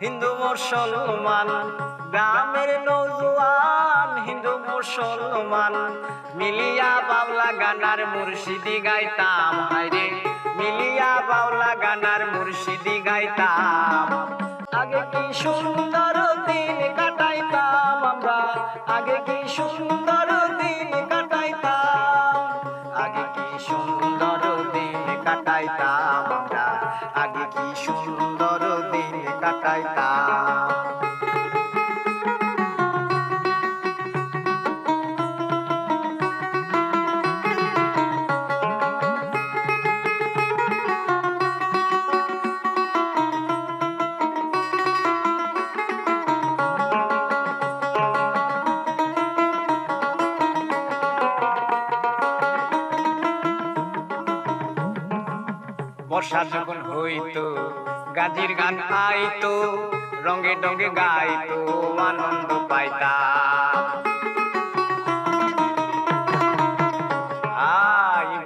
হিন্দু মুসলমান গ্রামের নৌজওয়ান হিন্দু মুসলমান মিলিয়া বাউলা গানার মুর্শিদি গাইতাম হায়রে মিলিয়া বাউলা গানার মুর্শিদি গাইতাম আগে কি সুন্দর দিন কাটাইতাম আমরা আগে কি সুন্দর দিন কাটাইতাম আগে কি সুন্দর দিন কাটাইতাম আমরা আগে কি সুন্দর দিন কাটাইতাম বর্ষা যখন হইতো গাজির গান আইতো রঙে ডঙ্গে গাইতো আনন্দ পাইতাম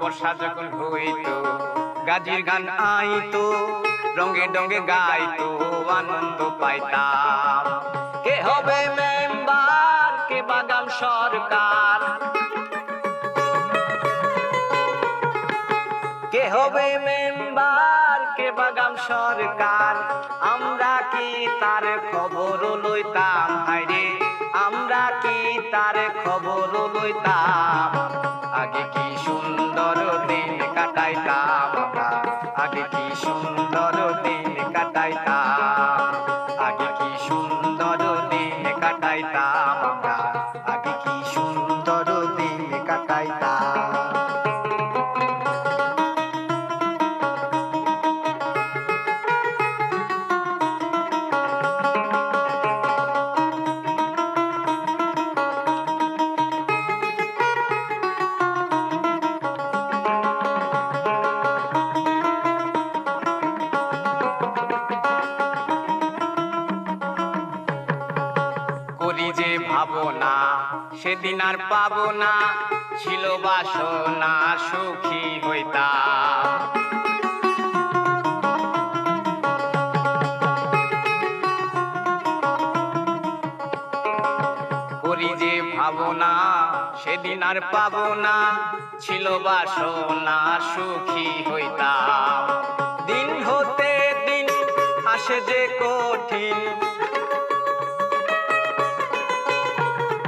বর্ষা যখন হইতো গাজির গান আইতো রঙে ডঙ্গে গাইতো আনন্দ পাইতাম কে হবে মেম্বার কে বাগাম সরকার কে হবে মেম্বার কে বাগাম সরকার আমরা কি তার খবর লইতাম হায়রে আমরা কি তার খবর লইতাম আগে কি সুন্দর দিন কাটাইতাম আগে কি সুন্দর দিন কাটাইতাম আগে কি সুন্দর দিন কাটাইতাম আগে কি সুন্দর দিন কাটাইতাম যে ভাবনা সেদিন আর পাবো না ছিল বাসনা সুখী হইতাম করি যে ভাবনা সেদিন আর পাবো না ছিল বাসনা সুখী হইতাম দিন হতে দিন আসে যে কঠিন